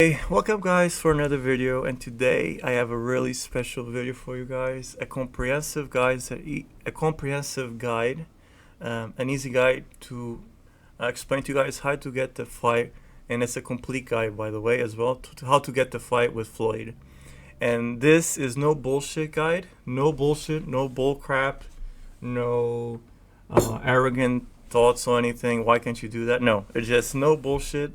Hey, welcome guys for another video, and today I have a really special video for you guys. A comprehensive guide, an easy guide to explain to you guys how to get the flight, and it's a complete guide by the way as well to how to get the flight with Flyod. And this is no bullshit guide, no bullshit, no bull crap, no arrogant thoughts or anything. Why can't you do that? No, it's just no bullshit.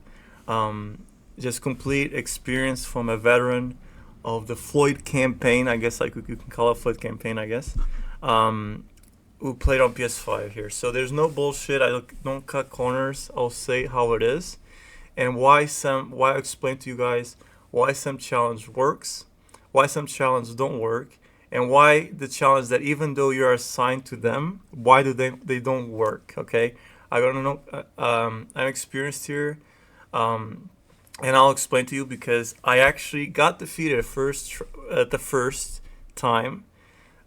Just complete experience from a veteran of the Flyod campaign. I guess like you can call it Flyod campaign. I guess who played on PS5 here. So there's no bullshit. I don't cut corners. I'll say how it is and why I explain to you guys why some challenge works, why some challenge don't work, and why the challenge that even though you're assigned to them, why do they don't work. Okay, I don't know. I'm experienced here. And I'll explain to you because I actually got defeated at the first time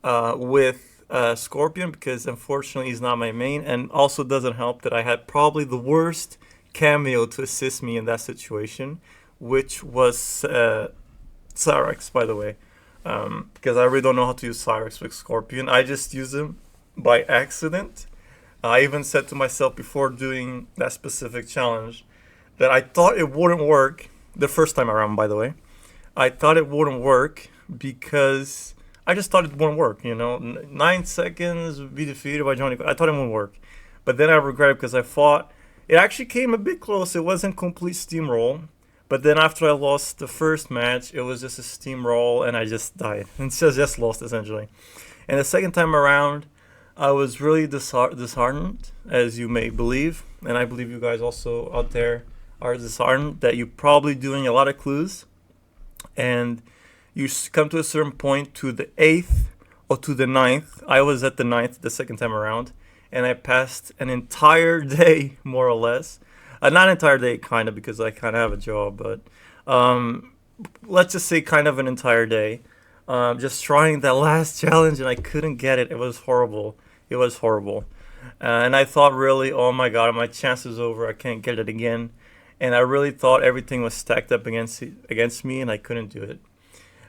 with Scorpion, because unfortunately he's not my main, and also doesn't help that I had probably the worst cameo to assist me in that situation, which was Cyrex, by the way, because I really don't know how to use Cyrex with Scorpion. I just use him by accident. I even said to myself before doing that specific challenge that I thought it wouldn't work the first time around, by the way. I thought it wouldn't work because I just thought it wouldn't work, 9 seconds be defeated by Johnny. I thought it wouldn't work. But then I regret it because I thought it actually came a bit close. It wasn't complete steamroll. But then after I lost the first match, it was just a steamroll and I just died. And just lost essentially. And the second time around, I was really disheartened, as you may believe. And I believe you guys also out there are disheartened that you're probably doing a lot of clues and you come to a certain point to the 8th or to the 9th. I was at the 9th the second time around, and I passed an entire day more or less. Not entire day, kind of, because I kind of have a job, but let's just say kind of an entire day just trying that last challenge, and I couldn't get it. It was horrible. And I thought really, oh my god, my chance is over. I can't get it again. And I really thought everything was stacked up against me, and I couldn't do it.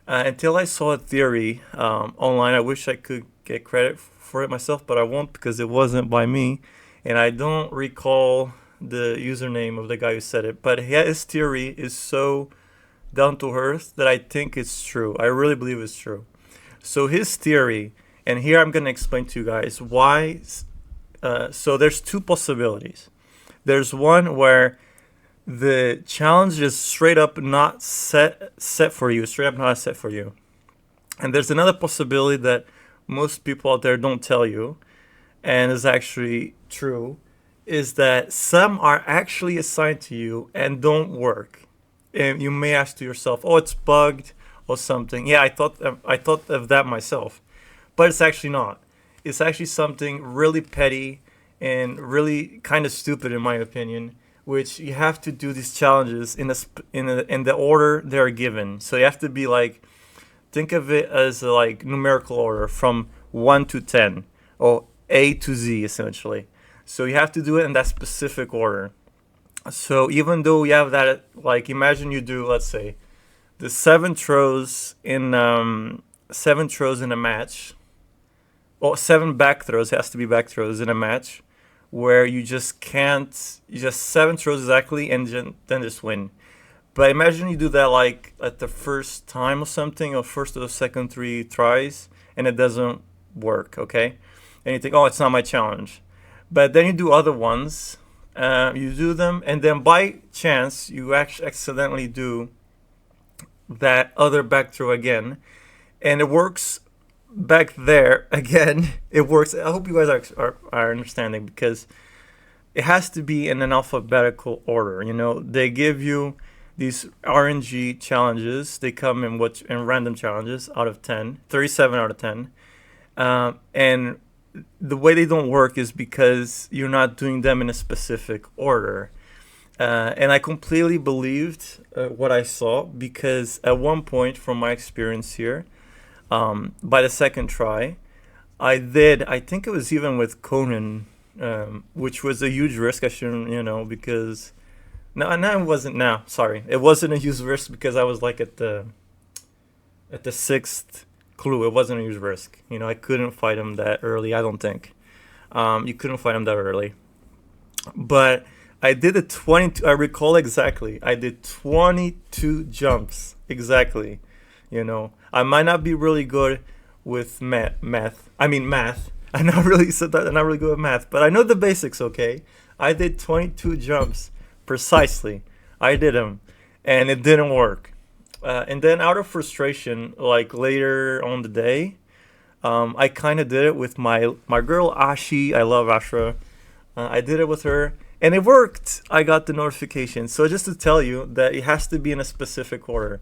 Until I saw a theory online. I wish I could get credit for it myself, but I won't because it wasn't by me. And I don't recall the username of the guy who said it. But his theory is so down to earth that I think it's true. I really believe it's true. So his theory, and here I'm going to explain to you guys why. So there's two possibilities. There's one where the challenge is straight up not set for you, and there's another possibility that most people out there don't tell you, and is actually true, is that some are actually assigned to you and don't work. And you may ask to yourself, oh, it's bugged or something. Yeah, I thought of that myself, but it's actually not. It's actually something really petty and really kind of stupid in my opinion, which you have to do these challenges in the order they're given. So you have to be like, think of it as a like numerical order from 1 to 10 or A to Z essentially. So you have to do it in that specific order. So even though you have that, like imagine you do, let's say, the 7 throws in a match, or 7 back throws, has to be back throws in a match, where you just 7 throws exactly and then just win. But imagine you do that like at the first time or something, or first or second 3 tries, and it doesn't work, okay? And you think, oh, it's not my challenge. But then you do other ones, you do them, and then by chance you actually accidentally do that other back throw again, and it works back there again. It works. I hope you guys are understanding, because it has to be in an alphabetical order. They give you these RNG challenges. They come in random challenges out of 10, 37 out of 10, and the way they don't work is because you're not doing them in a specific order. And I completely believed what I saw, because at one point, from my experience here, by the second try, I think it was even with Conan, which was a huge risk. I shouldn't, because No, no, it wasn't. No, sorry, it wasn't a use risk because I was like at the sixth clue. It wasn't a use risk. You know, I couldn't fight him that early. I don't think. You couldn't fight him that early. But I did a 22. I recall exactly. I did 22 jumps exactly. You know, I might not be really good with math. I mean math. I'm not really said that. I'm not really good at math, but I know the basics. Okay, I did 22 jumps precisely. I did them, and it didn't work. And then out of frustration, like later on the day, I kind of did it with my girl Ashi. I love Ashra. I did it with her, and it worked. I got the notification. So just to tell you that it has to be in a specific order.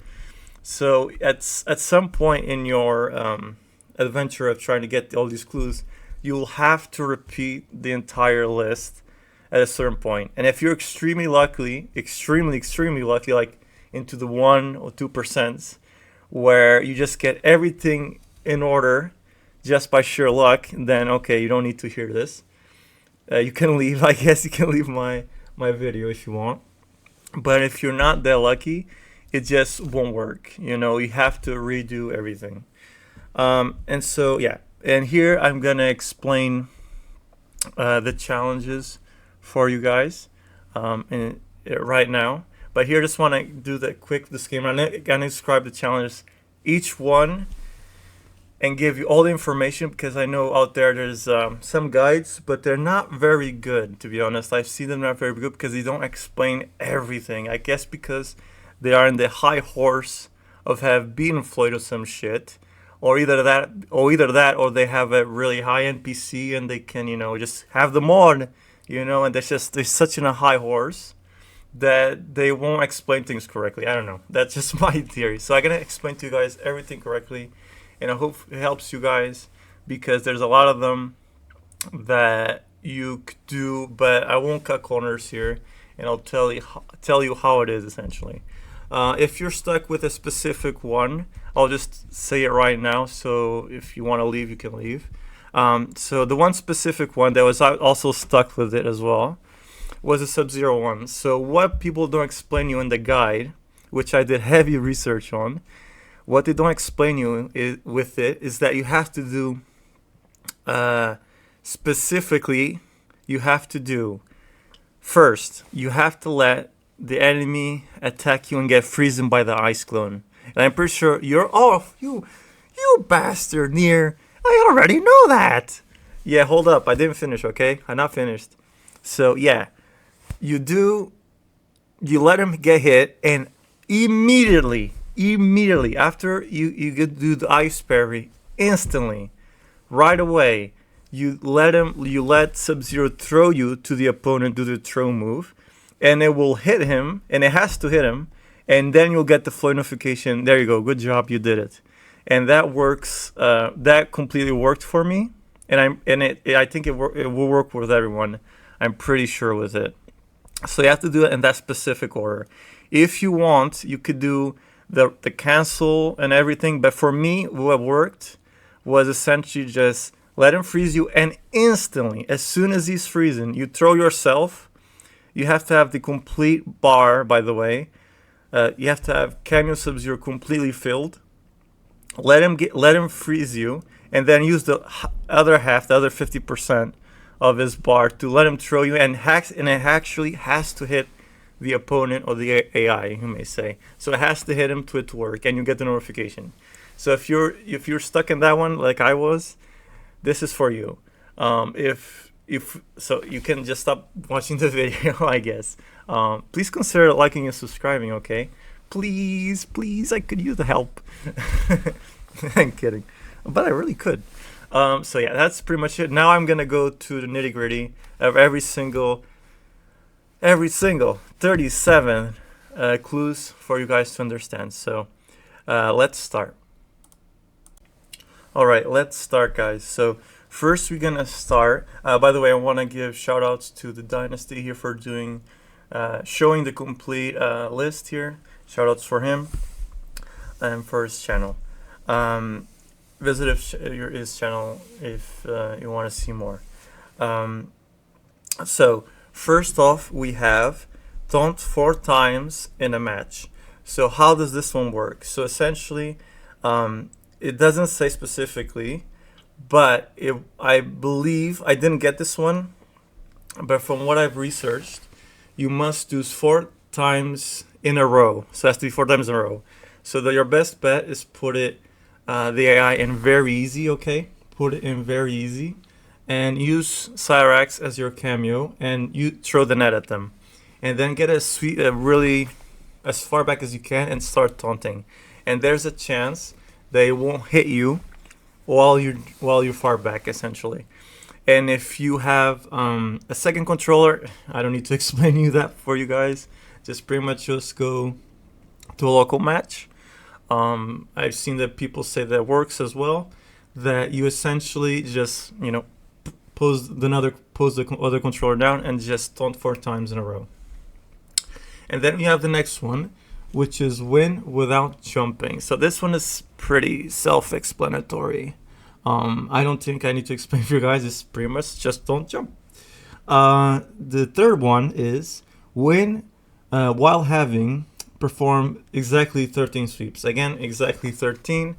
So at some point in your adventure of trying to get all these clues, you'll have to repeat the entire list at a certain point. And if you're extremely lucky, extremely lucky, like into the 1 or 2%, where you just get everything in order just by sheer luck, then okay, you don't need to hear this. You can leave. I guess you can leave my video if you want. But if you're not that lucky, it just won't work. You know, you have to redo everything. And so yeah, and here I'm gonna explain the challenges for you guys right now. But here, I just want to do the quick disclaimer. I'm gonna describe the challenges, each one, and give you all the information, because I know out there's some guides, but they're not very good, to be honest. I've seen them not very good because they don't explain everything. I guess because they are in the high horse of have been Flyod or some shit, or either that, or they have a really high NPC and they can, you know, just have them on, you know, and they're such in a high horse that they won't explain things correctly. I don't know. That's just my theory. So I'm gonna explain to you guys everything correctly, and I hope it helps you guys, because there's a lot of them that you could do, but I won't cut corners here, and I'll tell you how it is essentially. If you're stuck with a specific one, I'll just say it right now. So if you want to leave, you can leave. So the one specific one that was also stuck with it as well was a Sub-Zero one. So what people don't explain you in the guide, which I did heavy research on, what they don't explain you with it is that you have to do specifically, you have to do first, you have to let the enemy attack you and get frozen by the ice clone. And I'm pretty sure you bastard, Near. I already know that. Yeah, hold up. I didn't finish, okay? I'm not finished. So, yeah. You let him get hit, and immediately after you do the ice parry, instantly, right away, you let Sub-Zero throw you to the opponent, do the throw move, and it will hit him, and it has to hit him, and then you'll get the Flyod notification. There you go. Good job. You did it. And that works. That completely worked for me, and I think it will work with everyone. I'm pretty sure with it. So you have to do it in that specific order. If you want, you could do the cancel and everything. But for me, what worked was essentially just let him freeze you, and instantly, as soon as he's freezing, you throw yourself. You have to have the complete bar, by the way. You have to have Cameo Sub-Zero completely filled. Let him freeze you, and then use the other half, the other 50% of his bar to let him throw you, and it actually has to hit the opponent or the AI, you may say. So it has to hit him to it to work, and you get the notification. So if you're stuck in that one like I was, this is for you. If so, you can just stop watching the video, I guess. Please consider liking and subscribing, okay? Please, I could use the help. I'm kidding, but I really could. So yeah, that's pretty much it. Now I'm gonna go to the nitty gritty of every single 37 clues for you guys to understand. So let's start. All right, let's start, guys. So first we're gonna start. By the way, I want to give shout outs to the Dynasty here for doing showing the complete list here. Shout outs for him and for his channel. Visit his channel if you want to see more. So first off, we have taunt 4 times in a match. So how does this one work? So essentially, it doesn't say specifically, but I believe, I didn't get this one, but from what I've researched, you must do 4 times in a row. So it has to be 4 times in a row. So your best bet is put it, the AI in very easy, okay? Put it in very easy. And use Cyrax as your cameo, and you throw the net at them. And then get really as far back as you can and start taunting. And there's a chance they won't hit you while you're far back, essentially. And if you have a second controller, I don't need to explain you that for you guys. Just pretty much just go to a local match. I've seen that people say that works as well. That you essentially just pose the other controller down and just taunt 4 times in a row. And then we have the next one, which is win without jumping. So this one is pretty self-explanatory. I don't think I need to explain for you guys. It's pretty much just don't jump. The third one is win while having perform exactly 13 sweeps. Again, exactly 13,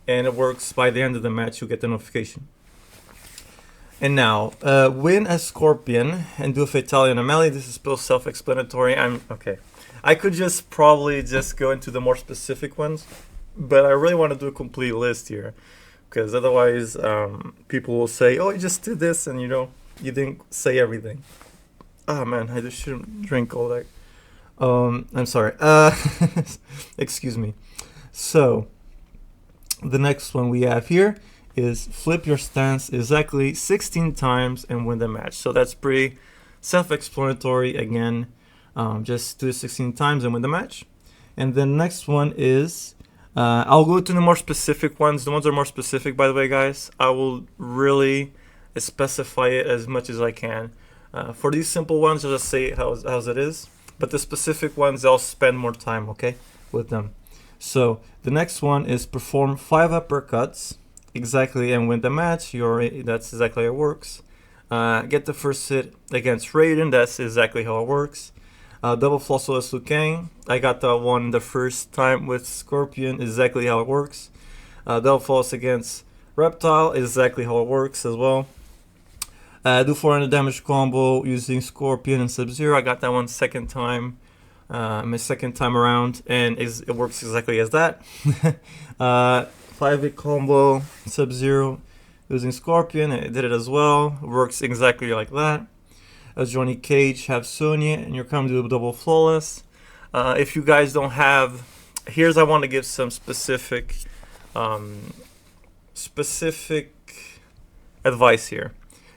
and it works by the end of the match. You get the notification. And now, win as Scorpion and do a Fatality on a melee. This is still self-explanatory. Okay. I could probably just go into the more specific ones, but I really want to do a complete list here, because otherwise people will say, oh, you just did this, and you didn't say everything. Oh man, I just shouldn't drink all that. I'm sorry. Excuse me. So, the next one we have here is flip your stance exactly 16 times and win the match. So that's pretty self-explanatory. Again, just do it 16 times and win the match. And the next one is, I'll go to the more specific ones. The ones that are more specific, by the way, guys, I will really specify it as much as I can. For these simple ones, I'll just say it as it is. But the specific ones, I'll spend more time, okay, with them. So the next one is perform 5 uppercuts exactly and win the match. That's exactly how it works. Get the first hit against Raiden. That's exactly how it works. Double flossless Liu Kang. I got that one the first time with Scorpion. Exactly how it works. Double floss against Reptile. Exactly how it works as well. Do 400 damage combo using Scorpion and Sub-Zero. I got that one second time. My second time around, and it works exactly as that. 5-hit combo Sub-Zero using Scorpion. I did it as well. It works exactly like that. As Johnny Cage, have Sonya, and you're coming to do double flawless. If you guys don't have, I want to give some specific advice here.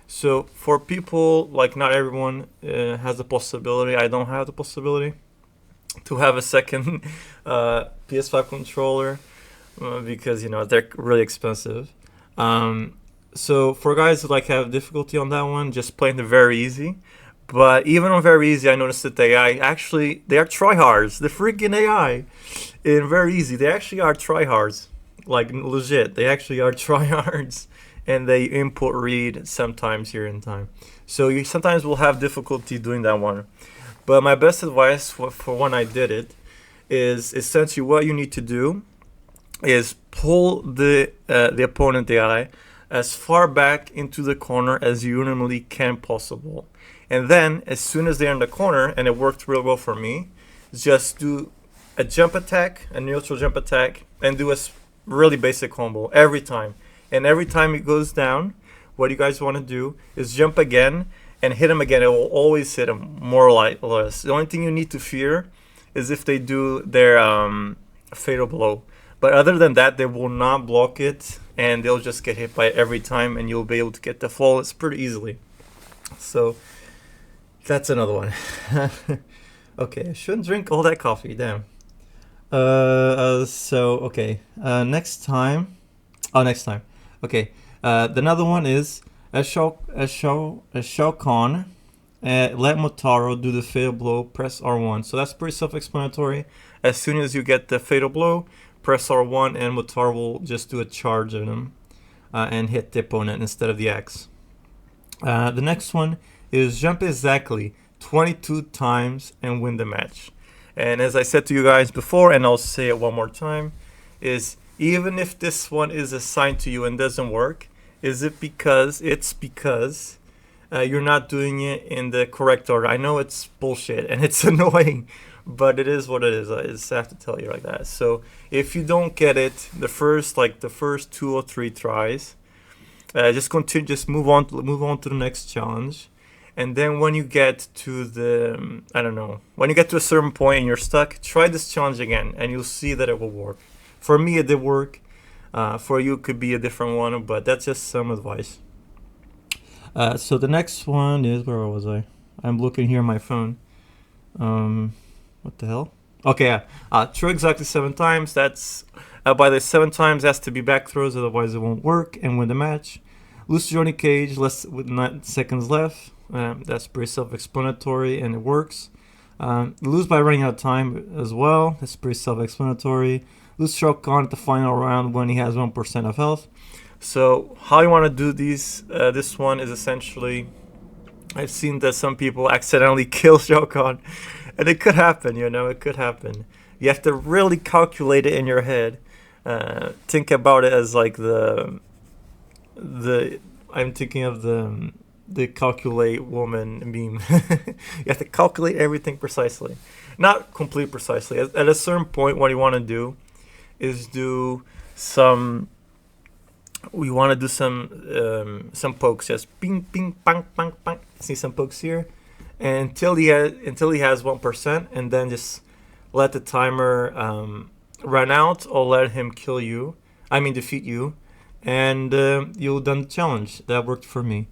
So for people, like, not everyone has the possibility. I don't have the possibility to have a second PS5 controller because they're really expensive. So for guys who have difficulty on that one, just playing the very easy. But even on very easy, I noticed that they are tryhards. The freaking AI in very easy, they actually are tryhards, like legit. They actually are tryhards, and they input read sometimes here in time. So you sometimes will have difficulty doing that one. But my best advice for when I did it is essentially what you need to do is pull the opponent AI as far back into the corner as you normally can possible. And then as soon as they're in the corner, and it worked real well for me, just do a jump attack, a neutral jump attack, and do a really basic combo every time. And every time it goes down, what you guys want to do is jump again and hit him again. It will always hit him, more or less. The only thing you need to fear is if they do their fatal blow. But other than that, they will not block it, and they'll just get hit by it every time, and you'll be able to get the flawless pretty easily. So that's another one. Okay, I shouldn't drink all that coffee, damn. Okay, next time. Okay, another one is a Shao Kahn. Let Motaro do the fatal blow, press R1. So that's pretty self-explanatory. As soon as you get the fatal blow, press R1 and Motaro will just do a charge on him and hit the opponent instead of the X. The next one is jump exactly 22 times and win the match. And as I said to you guys before, and I'll say it one more time, is even if this one is assigned to you and doesn't work, it's because you're not doing it in the correct order. I know it's bullshit and it's annoying, but it is what it is. I just have to tell you like that. So if you don't get it the first 2 or 3 tries, just continue, just move on to the next challenge. And then when you get to the, I don't know, when you get to a certain point and you're stuck, try this challenge again and you'll see that it will work. For me, it did work. For you, it could be a different one, but that's just some advice. So the next one is, where was I? I'm looking here on my phone. What the hell? Okay, yeah. Throw exactly 7 times. That's, by the 7 times has to be back throws, otherwise it won't work, and win the match. Lose your joining cage, with 9 seconds left. That's pretty self-explanatory and it works. Lose by running out of time as well. That's pretty self-explanatory. Lose Shao Kahn at the final round when he has 1% of health. So how you want to do these? This one is essentially, I've seen that some people accidentally kill Shao Kahn, and it could happen. It could happen. You have to really calculate it in your head. Think about it as like the I'm thinking of the calculate woman meme. You have to calculate everything precisely, not complete precisely. At a certain point, what you want to do is do some. We want to do some pokes, just ping, ping, bang, bang, bang. See some pokes here, and until he has 1%, and then just let the timer run out, or let him kill you. Defeat you, and you'll done the challenge. That worked for me.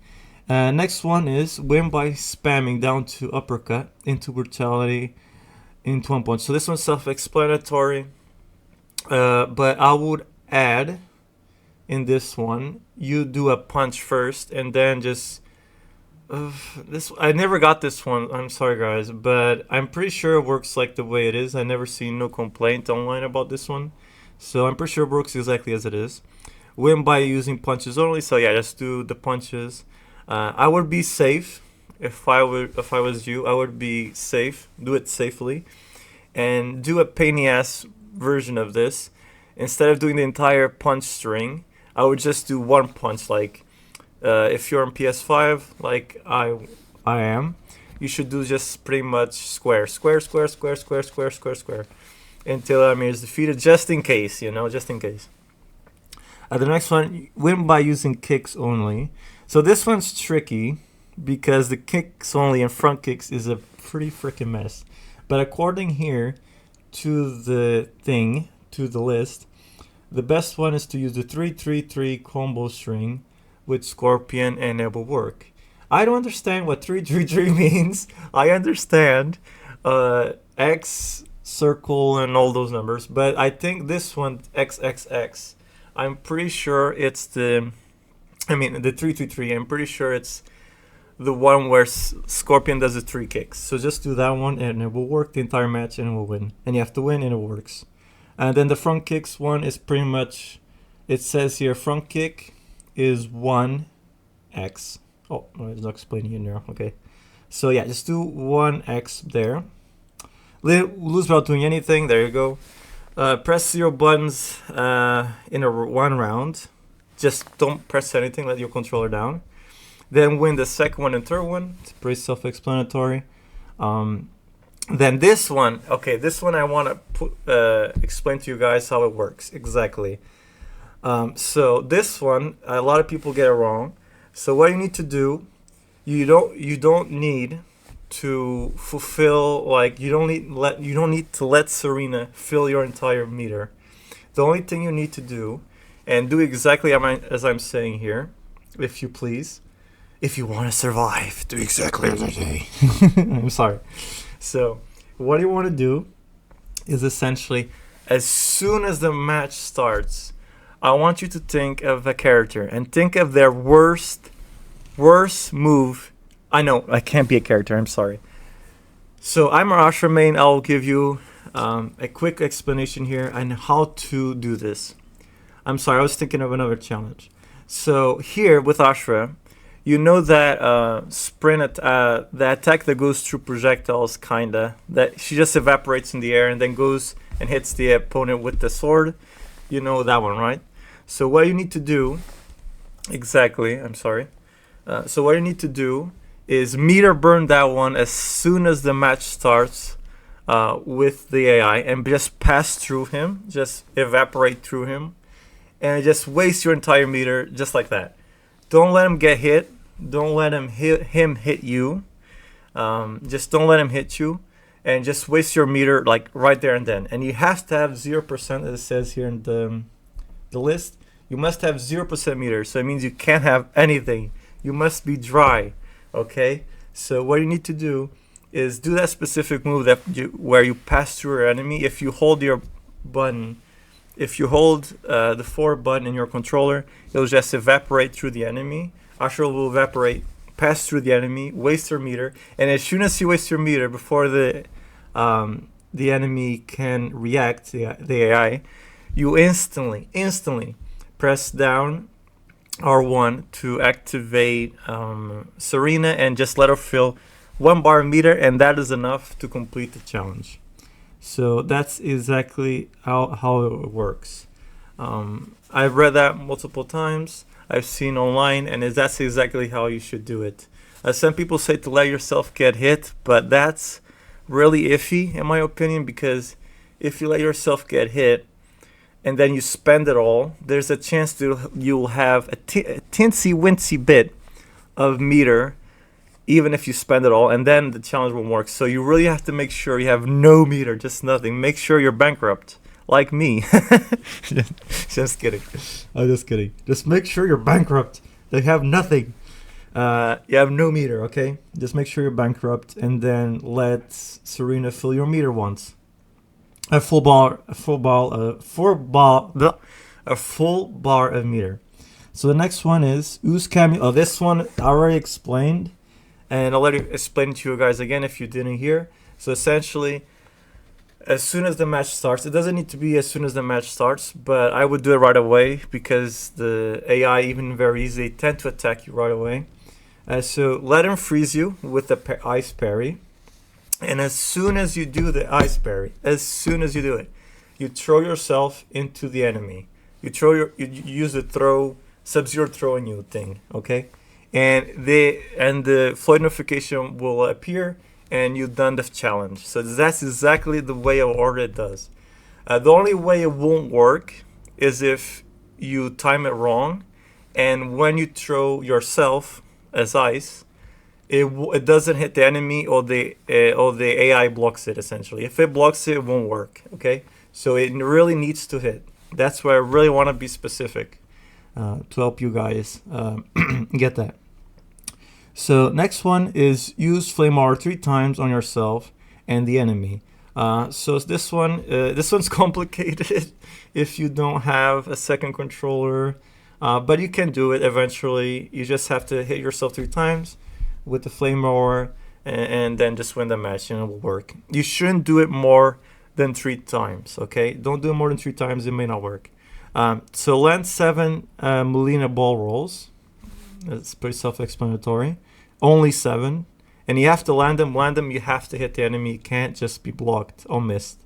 Next one is win by spamming down to uppercut into brutality into 1 punch. So this one's self-explanatory, but I would add in this one, you do a punch first and then just this. I never got this one. I'm sorry, guys, but I'm pretty sure it works like the way it is. I never seen no complaint online about this one, so I'm pretty sure it works exactly as it is. Win by using punches only. So yeah, just do the punches. I would be safe if I was you. I would be safe. Do it safely, and do a pain in the ass version of this. Instead of doing the entire punch string, I would just do one punch. Like if you're on PS5, like I am, you should do just pretty much square, square, square, square, square, square, square, square, until is defeated. Just in case, just in case. The next one, win by using kicks only. So this one's tricky because the kicks only and front kicks is a pretty freaking mess. But according here to the list, the best one is to use the 3-3-3 combo string with Scorpion, and it will work. I don't understand what 3-3-3 means. I understand X, circle, and all those numbers, but I think this one, XXX, I'm pretty sure it's the 3-3-3. I'm pretty sure it's the one where Scorpion does the 3 kicks. So just do that one and it will work the entire match and it will win. And you have to win and it works. And then the front kicks one is pretty much, it says here front kick is 1x. Oh, it's not explaining it now. Okay. So yeah, just do 1x there. Lose without doing anything. There you go. Press 0 buttons in one round. Just don't press anything. Let your controller down. Then win the second one and third one. It's pretty self-explanatory. Then this one, okay, this one I want to explain to you guys how it works exactly. So this one, a lot of people get it wrong. So what you need to do, you don't need to fulfill, like you don't need to let Serena fill your entire meter. The only thing you need to do, and do exactly as I'm saying here, if you please. If you want to survive, do exactly as I say. I'm sorry. So what you want to do is essentially, as soon as the match starts, I want you to think of a character and think of their worst move. I know, I can't be a character, I'm sorry. So I'm Ashra main. I'll give you a quick explanation here on how to do this. I'm sorry, I was thinking of another challenge. So here with Ashra, you know that the attack that goes through projectiles, kinda, that she just evaporates in the air and then goes and hits the opponent with the sword. You know that one, right? So what you need to do, exactly, I'm sorry. So what you need to do is meter burn that one as soon as the match starts with the AI, and just pass through him, just evaporate through him, and just waste your entire meter just like that. Don't let him get hit. Don't let him hit you. Just don't let him hit you, and just waste your meter like right there and then. And you have to have 0%, as it says here in the list. You must have 0% meter, so it means you can't have anything. You must be dry. Okay, so what you need to do is do that specific move where you pass through your enemy. If you hold your button, if you hold the forward button in your controller, it'll just evaporate through the enemy. Ashura will evaporate, pass through the enemy, waste your meter, and as soon as you waste your meter before the enemy can react, the AI, you instantly press down R1 to activate Serena and just let her fill 1 bar meter, and that is enough to complete the challenge. So that's exactly how it works. I've read that multiple times. I've seen online, and that's exactly how you should do it. Some people say to let yourself get hit, but that's really iffy in my opinion, because if you let yourself get hit and then you spend it all, there's a chance you'll have a teensy-wincy bit of meter, even if you spend it all, and then the challenge won't work. So you really have to make sure you have no meter, just nothing. Make sure you're bankrupt, like me. Just kidding. I'm just kidding. Just make sure you're bankrupt. They have nothing. You have no meter, okay? Just make sure you're bankrupt, and then let Serena fill your meter once. A full bar of meter. So the next one is use cameo. Oh, this one I already explained, and I'll let it explain it to you guys again if you didn't hear. So essentially, as soon as the match starts, it doesn't need to be as soon as the match starts, but I would do it right away because the AI, even very easy, tend to attack you right away. So let him freeze you with the ice parry. And as soon as you do the ice parry, as soon as you do it, you throw yourself into the enemy. You use the Sub-Zero throwing you thing, okay? And the Flyod notification will appear, and you've done the challenge. So that's exactly the way of order it does. The only way it won't work is if you time it wrong, and when you throw yourself as ice, it doesn't hit the enemy, or the AI blocks it essentially. If it blocks it, it won't work. Okay, so it really needs to hit. That's where I really want to be specific to help you guys get that. So next one is use flame R 3 times on yourself and the enemy. So this one's complicated if you don't have a second controller, but you can do it eventually. You just have to hit yourself 3 times with the flamethrower, and then just win the match, and it will work. You shouldn't do it more than 3 times, okay? Don't do it more than 3 times, it may not work. So land 7 Molina ball rolls. It's pretty self-explanatory. Only 7. And you have to land them, you have to hit the enemy. You can't just be blocked or missed.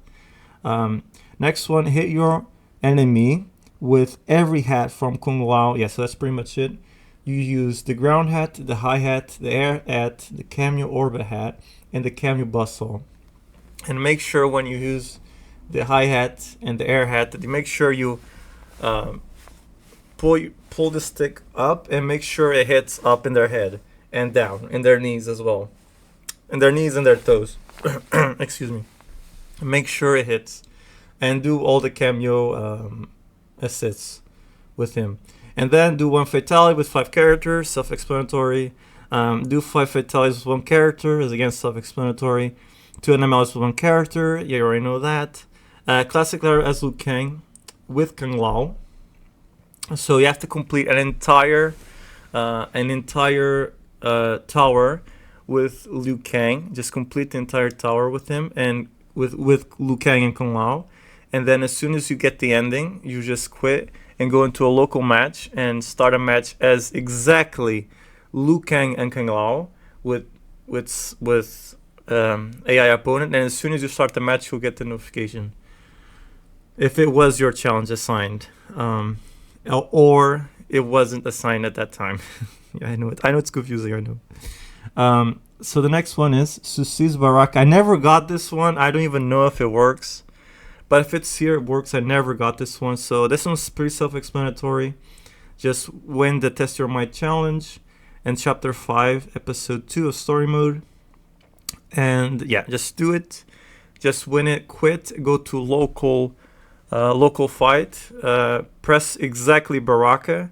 Next one, hit your enemy with every hat from Kung Lao. Yeah, so that's pretty much it. You use the ground hat, the high hat, the air hat, the cameo orbit hat, and the cameo bustle. And make sure when you use the high hat and the air hat that you make sure you pull the stick up, and make sure it hits up in their head and down in their knees as well, in their knees and their toes. Excuse me. Make sure it hits, and do all the cameo assists with him. And then do 1 fatality with 5 characters, self-explanatory. Do 5 fatalities with 1 character, is again self-explanatory. 2 NMLs with 1 character, you already know that. Classic letter as Liu Kang with Kung Lao. So you have to complete an entire tower with Liu Kang. Just complete the entire tower with him, and with Liu Kang and Kung Lao. And then as soon as you get the ending, you just quit and go into a local match and start a match as exactly Liu Kang and Kang Lao with AI opponent, and as soon as you start the match, you'll get the notification if it was your challenge assigned, or it wasn't assigned at that time. Yeah, I know it. I know it's confusing. I know. So the next one is Susi's Barak. I never got this one. I don't even know if it works. But if it's here, it works. I never got this one. So this one's pretty self-explanatory. Just win the Test Your Might challenge and Chapter 5, Episode 2 of Story Mode. And yeah, just do it. Just win it, quit, go to local fight, press exactly Baraka,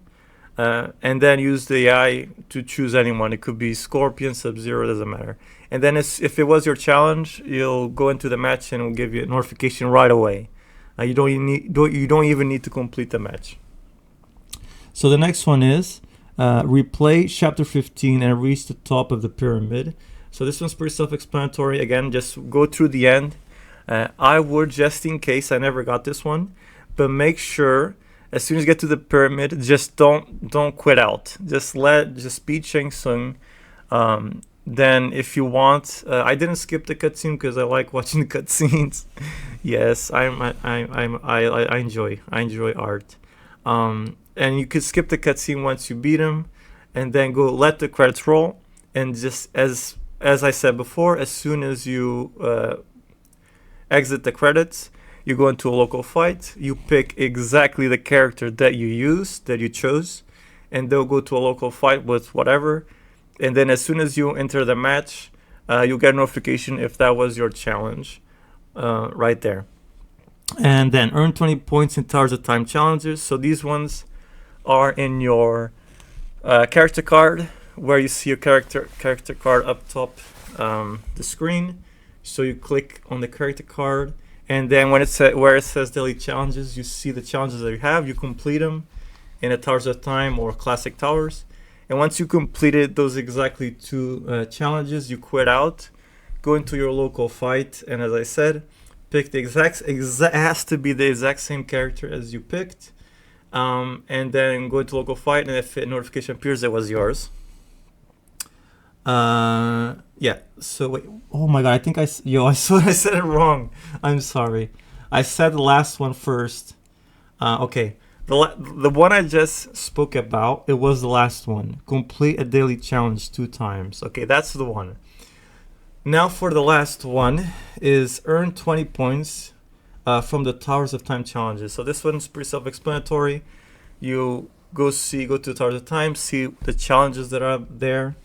and then use the AI to choose anyone. It could be Scorpion, Sub-Zero, doesn't matter. And then if it was your challenge, you'll go into the match and it'll give you a notification right away. You don't even need to complete the match. So the next one is replay Chapter 15 and reach the top of the pyramid. So this one's pretty self-explanatory. Again, just go through the end. I would, just in case, I never got this one, but make sure as soon as you get to the pyramid, just don't quit out. Just beat Shang Tsung. Then if you want, I didn't skip the cutscene because I like watching the cutscenes. Yes, I enjoy art. And you could skip the cutscene once you beat him, and then go let the credits roll. And just as I said before, as soon as you exit the credits, you go into a local fight, you pick exactly the character that you chose, and they'll go to a local fight with whatever. And then as soon as you enter the match, you'll get a notification if that was your challenge right there. And then earn 20 points in Towers of Time challenges. So these ones are in your character card, where you see your character card up top the screen. So you click on the character card, and then when where it says daily challenges, you see the challenges that you have. You complete them in a Towers of Time or Classic Towers. And once you completed those exactly 2 challenges, you quit out, go into your local fight, and as I said, pick the it has to be the exact same character as you picked, and then go into local fight, and if a notification appears, it was yours. Yeah, so wait, oh my god, I think I said it wrong. I'm sorry. I said the last one first. Okay. The one I just spoke about, it was the last one. Complete a daily challenge 2 times. Okay, that's the one. Now for the last one is earn 20 points from the Towers of Time challenges. So this one's pretty self-explanatory. You go to the Towers of Time, see the challenges that are there,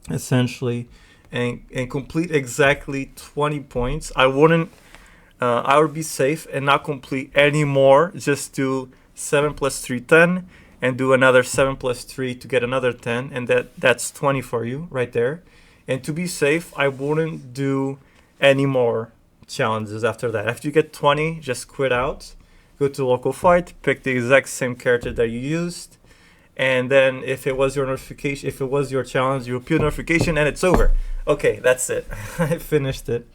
essentially, and complete exactly 20 points. I would be safe and not complete any more. Just do 7 plus 3, 10, and do another 7 plus 3 to get another 10, and that's 20 for you right there. And to be safe, I wouldn't do any more challenges after that. After you get 20, just quit out, go to local fight, pick the exact same character that you used, and then if it was your notification, if it was your challenge, you appeal notification and it's over. Okay, that's it. I finished it.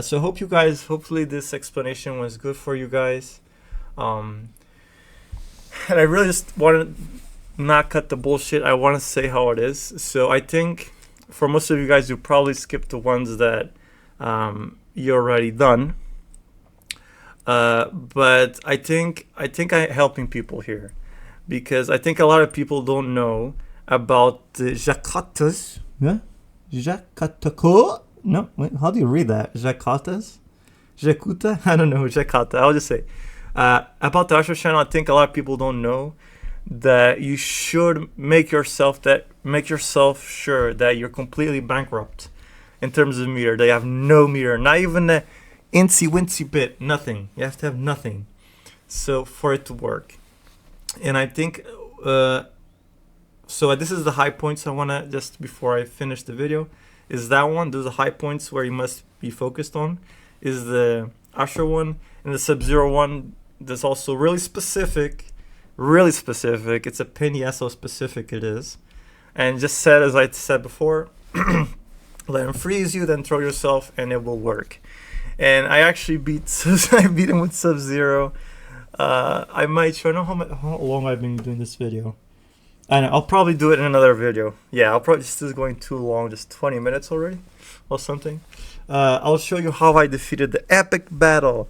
So hopefully this explanation was good for you guys. And I really just want to not cut the bullshit. I want to say how it is. So I think for most of you guys, you probably skipped the ones that you're already done. But I think I'm helping people here, because I think a lot of people don't know about the Jakatas. Yeah? Jakatako? No, wait, how do you read that? Jakatas? Jakuta? I don't know, Jakata. I'll just say. About the Astro channel, I think a lot of people don't know that you should make yourself sure that you're completely bankrupt in terms of meter. They have no meter, not even a incy-wincy bit, nothing. You have to have nothing, so for it to work. And I think, so this is the high points I want to, just before I finish the video, is that one. Those are high points where you must be focused on, is the Asher one, and the Sub-Zero one. That's also really specific. It's a pain in the ass how specific it is. And just said, as I said before, let him freeze you, then throw yourself, and it will work. And I actually beat him with Sub-Zero. I might show, I don't know how long I've been doing this video. And I'll probably do it in another video. Yeah, I'll probably, this is going too long, just 20 minutes already or something. I'll show you how I defeated the epic battle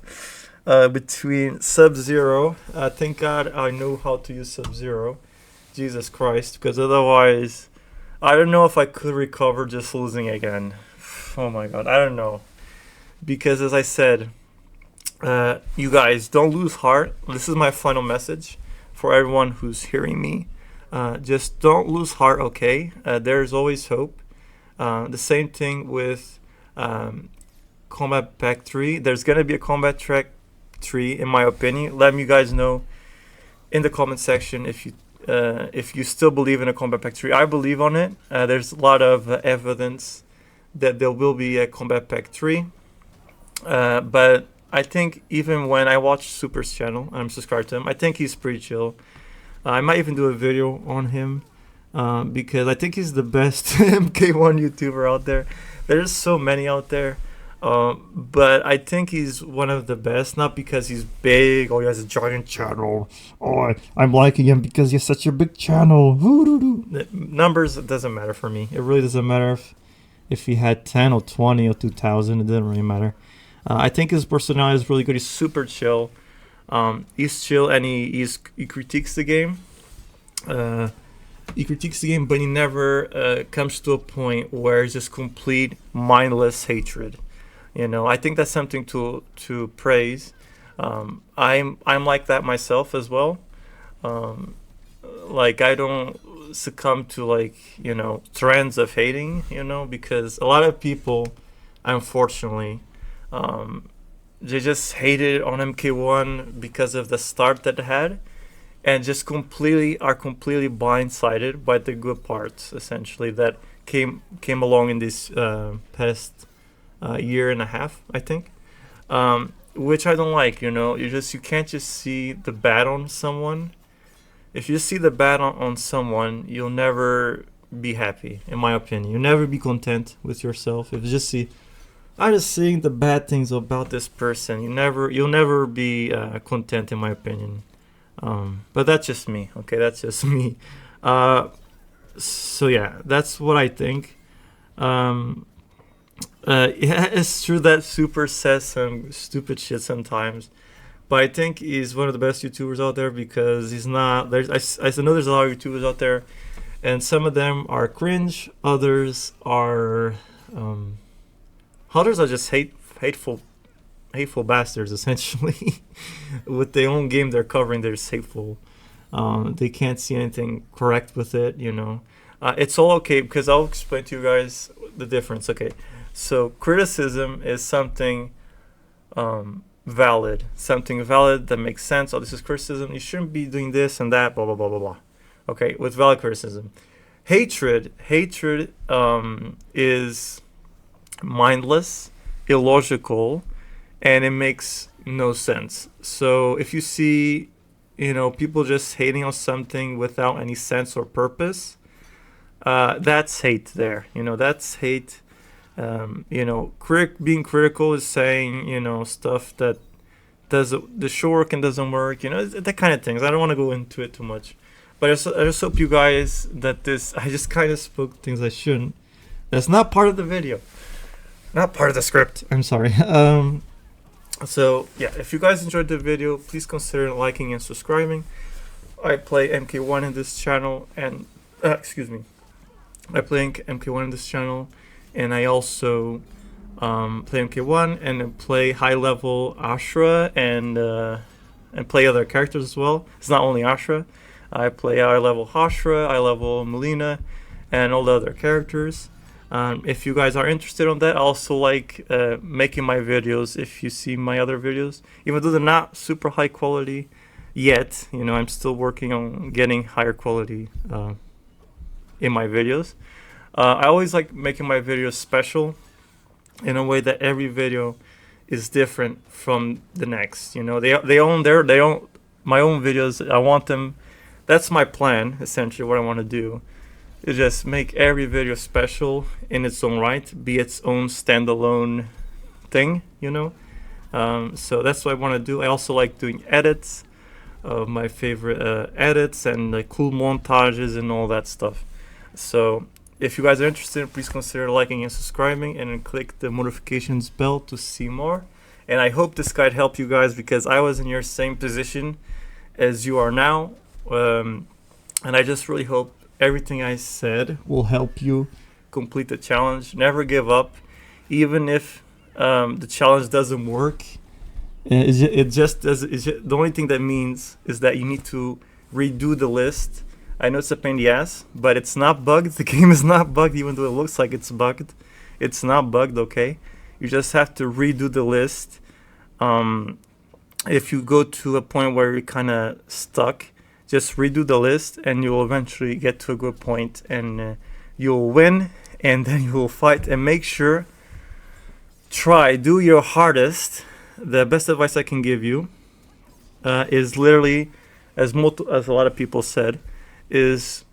between Sub-Zero. Thank God I know how to use Sub-Zero. Jesus Christ, because otherwise, I don't know if I could recover just losing again. Oh my God, I don't know. Because as I said, you guys, don't lose heart. This is my final message for everyone who's hearing me. Just don't lose heart, okay? There's always hope. The same thing with Combat Pack 3. There's going to be a Combat Track 3, in my opinion. Let me guys know in the comment section if you still believe in a Combat Pack 3. I believe on it. There's a lot of evidence that there will be a Combat Pack 3. But I think even when I watch Super's channel, I'm subscribed to him, I think he's pretty chill. I might even do a video on him because I think he's the best MK1 YouTuber out there. There's so many out there, but I think he's one of the best, not because he's big or he has a giant channel. Oh, I'm liking him because he has such a big channel. The numbers, it doesn't matter for me. It really doesn't matter if he had 10 or 20 or 2,000. It doesn't really matter. I think his personality is really good. He's super chill. He's chill and he critiques the game. He critiques the game, but he never comes to a point where it's just complete mindless hatred. You know, I think that's something to praise. I'm like that myself as well. Like I don't succumb to like, you know, trends of hating, you know, because a lot of people, unfortunately, they just hated on MK1 because of the start that it had, and just are completely blindsided by the good parts, essentially, that came along in this past year and a half, I think, which I don't like. You know, you can't just see the bad on someone. If you see the bad on someone, you'll never be happy, in my opinion. You'll never be content with yourself. If you just see, I'm just seeing the bad things about this person, you'll never be content, in my opinion. But that's just me, okay? That's just me. So yeah, that's what I think. Yeah, it's true that Super says some stupid shit sometimes, but I think he's one of the best YouTubers out there because he's not. I know there's a lot of YouTubers out there, and some of them are cringe. Others are just hateful bastards, essentially. With their own game they're covering, they're just hateful. They can't see anything correct with it, you know. It's all okay because I'll explain to you guys the difference. Okay, so criticism is something valid, that makes sense. Oh, this is criticism. You shouldn't be doing this and that. Blah blah blah blah blah. Okay, with valid criticism. Hatred is mindless, illogical, and it makes no sense. So if you see, you know, people just hating on something without any sense or purpose, that's hate there. You know, that's hate. You know, being critical is saying, you know, stuff that should work and doesn't work. You know, that kind of things. I don't want to go into it too much, but I just hope you guys that I just kind of spoke things I shouldn't. That's not part of the video. Not part of the script. I'm sorry. So yeah, if you guys enjoyed the video, please consider liking and subscribing. I play MK1 in this channel, and excuse me, I play MK1 in this channel, and I also play MK1 and play high level Ashra and play other characters as well. It's not only Ashra. I play high level Hashra, high level Melina, and all the other characters. If you guys are interested on that, I also like making my videos. If you see my other videos, even though they're not super high quality yet, you know, I'm still working on getting higher quality in my videos. I always like making my videos special in a way that every video is different from the next. You know, they own my own videos. I want them. That's my plan, essentially. What I want to do is just make every video special in its own right, be its own standalone thing, you know. So that's what I want to do. I also like doing edits. of my favorite edits and like cool montages and all that stuff. So if you guys are interested, please consider liking and subscribing, and then click the notifications bell to see more. And I hope this guide helped you guys, because I was in your same position as you are now. And I just really hope everything I said will help you complete the challenge. Never give up, even if the challenge doesn't work. The only thing that means is that you need to redo the list. I know it's a pain in the ass, but it's not bugged. The game is not bugged, even though it looks like it's bugged. It's not bugged, okay? You just have to redo the list. If you go to a point where you're kind of stuck, just redo the list, and you will eventually get to a good point, and you'll win, and then you will fight. And make sure, do your hardest. The best advice I can give you is literally, as a lot of people said, is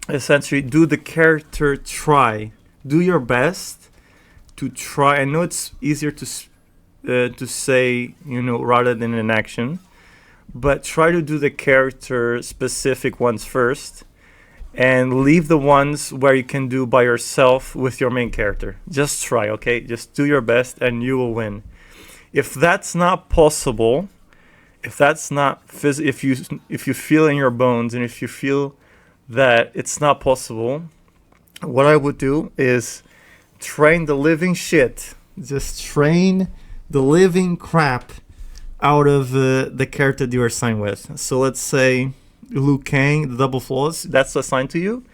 essentially do the character try. Do your best to try. I know it's easier to say, rather than in action, but try to do the character specific ones first, and leave the ones where you can do by yourself with your main character. Just try, okay? Just do your best and you will win. If that's not possible, if you feel in your bones, and if you feel that it's not possible, what I would do is train the living shit. Just train the living crap out of the character that you are assigned with. So let's say Liu Kang, the double flaws, that's assigned to you.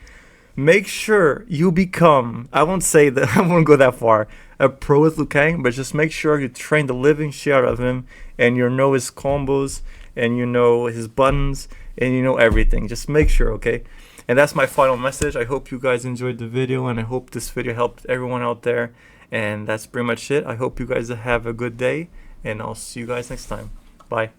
Make sure you become, I won't go that far, a pro with Liu Kang, but just make sure you train the living shit out of him, and you know his combos, and you know his buttons, and you know everything. Just make sure, okay? And that's my final message. I hope you guys enjoyed the video, and I hope this video helped everyone out there. And that's pretty much it. I hope you guys have a good day, and I'll see you guys next time. Bye.